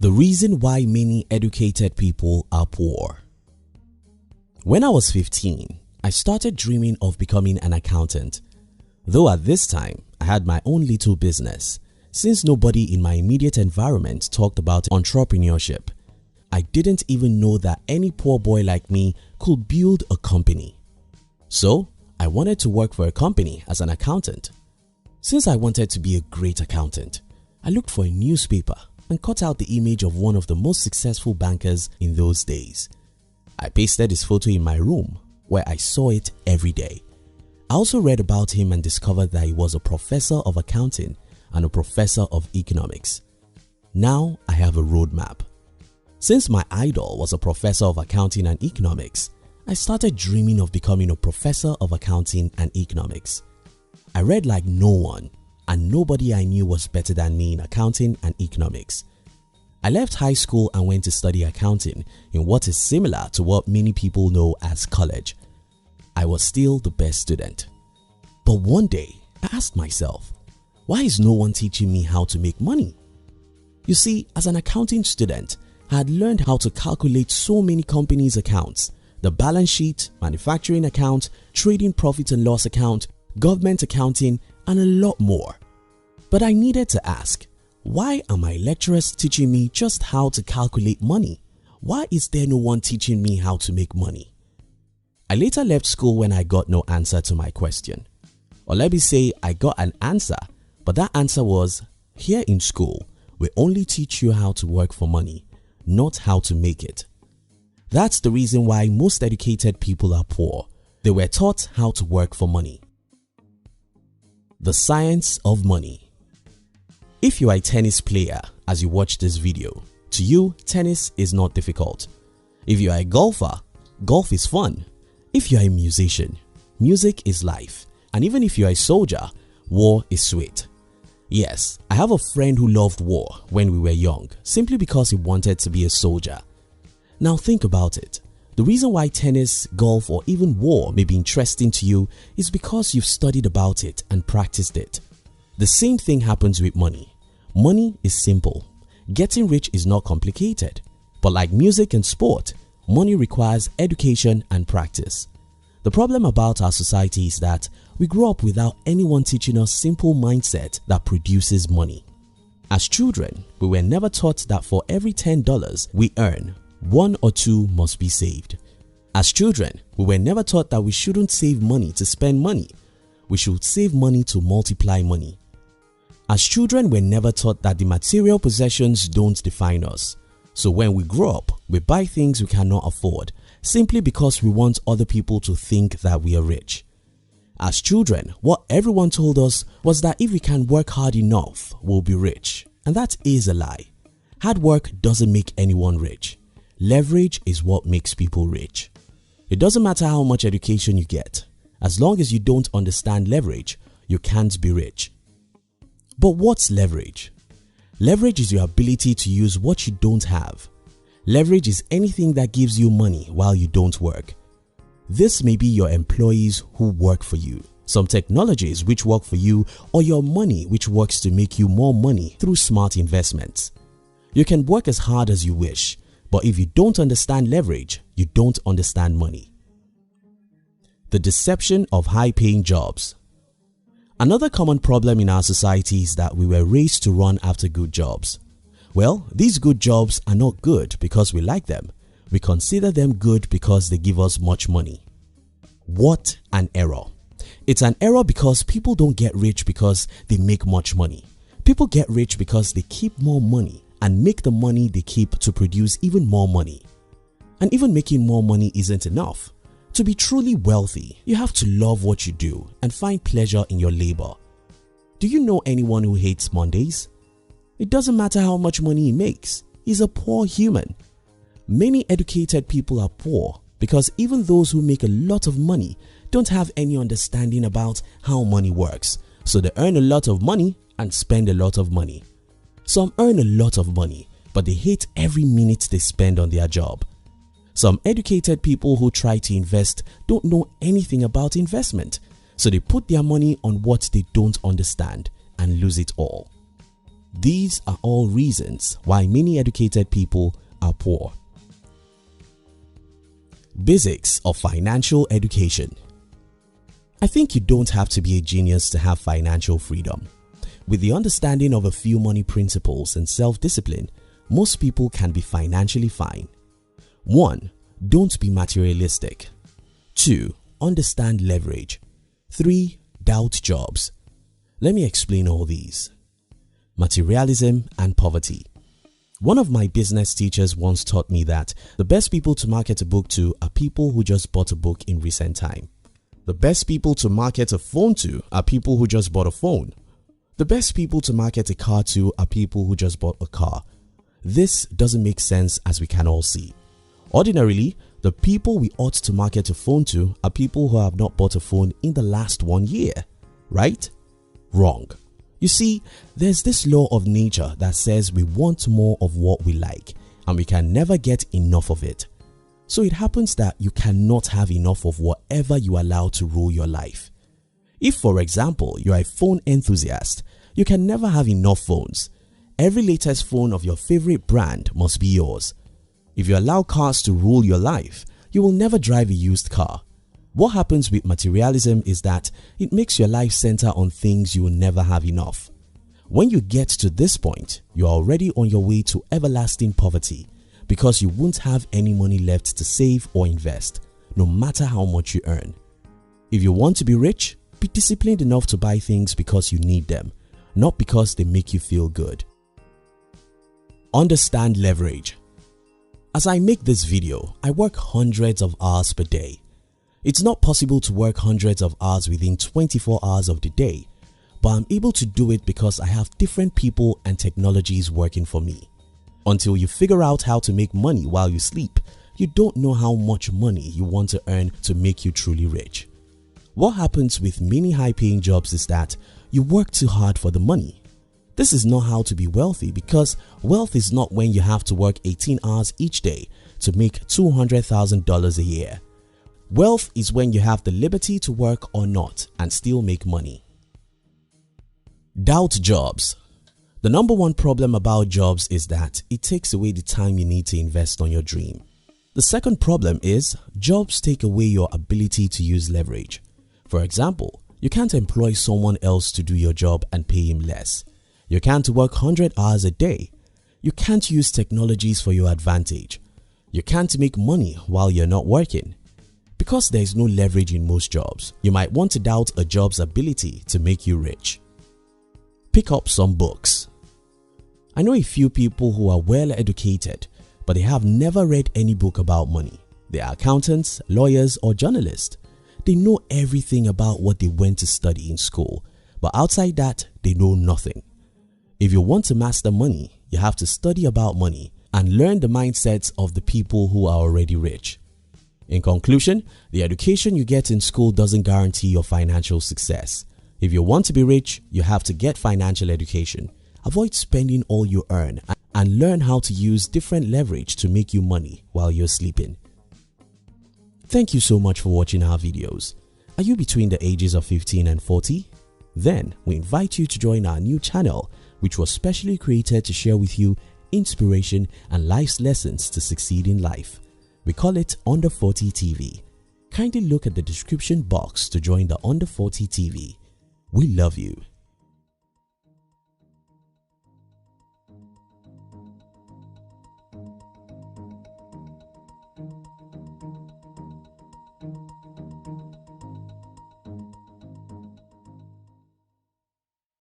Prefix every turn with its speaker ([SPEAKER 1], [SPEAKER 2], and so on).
[SPEAKER 1] The reason why many educated people are poor. When I was 15, I started dreaming of becoming an accountant. Though at this time, I had my own little business. Since nobody in my immediate environment talked about entrepreneurship, I didn't even know that any poor boy like me could build a company. So, I wanted to work for a company as an accountant. Since I wanted to be a great accountant, I looked for a newspaper and cut out the image of one of the most successful bankers in those days. I pasted his photo in my room where I saw it every day. I also read about him and discovered that he was a professor of accounting and a professor of economics. Now I have a roadmap. Since my idol was a professor of accounting and economics, I started dreaming of becoming a professor of accounting and economics. I read like no one, and nobody I knew was better than me in accounting and economics. I left high school and went to study accounting in what is similar to what many people know as college. I was still the best student. But one day, I asked myself, why is no one teaching me how to make money? You see, as an accounting student, I had learned how to calculate so many companies' accounts, the balance sheet, manufacturing account, trading profit and loss account, government accounting, and a lot more. But I needed to ask, why are my lecturers teaching me just how to calculate money? Why is there no one teaching me how to make money? I later left school when I got no answer to my question. Or let me say I got an answer, but that answer was, here in school, we only teach you how to work for money, not how to make it. That's the reason why most educated people are poor. They were taught how to work for money. The science of money. If you are a tennis player as you watch this video, to you, tennis is not difficult. If you are a golfer, golf is fun. If you are a musician, music is life. And even if you are a soldier, war is sweet. Yes, I have a friend who loved war when we were young simply because he wanted to be a soldier. Now think about it. The reason why tennis, golf, or even war may be interesting to you is because you've studied about it and practiced it. The same thing happens with money. Money is simple. Getting rich is not complicated. But like music and sport, money requires education and practice. The problem about our society is that we grow up without anyone teaching us simple mindset that produces money. As children, we were never taught that for every $10 we earn, 1 or 2 must be saved. As children, we were never taught that we shouldn't save money to spend money. We should save money to multiply money. As children, we're never taught that the material possessions don't define us. So when we grow up, we buy things we cannot afford simply because we want other people to think that we are rich. As children, what everyone told us was that if we can work hard enough, we'll be rich. And that is a lie. Hard work doesn't make anyone rich. Leverage is what makes people rich. It doesn't matter how much education you get. As long as you don't understand leverage, you can't be rich. But what's leverage? Leverage is your ability to use what you don't have. Leverage is anything that gives you money while you don't work. This may be your employees who work for you, some technologies which work for you, or your money which works to make you more money through smart investments. You can work as hard as you wish, but if you don't understand leverage, you don't understand money. The deception of high-paying jobs. Another common problem in our society is that we were raised to run after good jobs. Well, these good jobs are not good because we like them. We consider them good because they give us much money. What an error. It's an error because people don't get rich because they make much money. People get rich because they keep more money and make the money they keep to produce even more money. And even making more money isn't enough. To be truly wealthy, you have to love what you do and find pleasure in your labor. Do you know anyone who hates Mondays? It doesn't matter how much money he makes, he's a poor human. Many educated people are poor because even those who make a lot of money don't have any understanding about how money works. So they earn a lot of money and spend a lot of money. Some earn a lot of money, but they hate every minute they spend on their job. Some educated people who try to invest don't know anything about investment, so they put their money on what they don't understand and lose it all. These are all reasons why many educated people are poor. Basics of financial education. I think you don't have to be a genius to have financial freedom. With the understanding of a few money principles and self-discipline, most people can be financially fine. 1. Don't be materialistic. 2. Understand leverage. 3. Doubt jobs. Let me explain all these. Materialism and poverty. One of my business teachers once taught me that the best people to market a book to are people who just bought a book in recent time. The best people to market a phone to are people who just bought a phone. The best people to market a car to are people who just bought a car. This doesn't make sense, as we can all see. Ordinarily, the people we ought to market a phone to are people who have not bought a phone in the last 1 year, right? Wrong. You see, there's this law of nature that says we want more of what we like and we can never get enough of it. So it happens that you cannot have enough of whatever you allow to rule your life. If, for example, you are a phone enthusiast, you can never have enough phones. Every latest phone of your favorite brand must be yours. If you allow cars to rule your life, you will never drive a used car. What happens with materialism is that it makes your life center on things you will never have enough. When you get to this point, you are already on your way to everlasting poverty because you won't have any money left to save or invest, no matter how much you earn. If you want to be rich, be disciplined enough to buy things because you need them, not because they make you feel good. Understand leverage. As I make this video, I work hundreds of hours per day. It's not possible to work hundreds of hours within 24 hours of the day, but I'm able to do it because I have different people and technologies working for me. Until you figure out how to make money while you sleep, you don't know how much money you want to earn to make you truly rich. What happens with many high-paying jobs is that you work too hard for the money. This is not how to be wealthy, because wealth is not when you have to work 18 hours each day to make $200,000 a year. Wealth is when you have the liberty to work or not and still make money. Doubt jobs. The number one problem about jobs is that it takes away the time you need to invest on your dream. The second problem is jobs take away your ability to use leverage. For example, you can't employ someone else to do your job and pay him less. You can't work 100 hours a day. You can't use technologies for your advantage. You can't make money while you're not working. Because there is no leverage in most jobs, you might want to doubt a job's ability to make you rich. Pick up some books. I know a few people who are well educated, but they have never read any book about money. They are accountants, lawyers, or journalists. They know everything about what they went to study in school, but outside that, they know nothing. If you want to master money, you have to study about money and learn the mindsets of the people who are already rich. In conclusion, the education you get in school doesn't guarantee your financial success. If you want to be rich, you have to get financial education. Avoid spending all you earn and learn how to use different leverage to make you money while you're sleeping. Thank you so much for watching our videos. Are you between the ages of 15 and 40? Then we invite you to join our new channel, which was specially created to share with you inspiration and life's lessons to succeed in life. We call it Under 40 TV. Kindly look at the description box to join the Under 40 TV. We love you.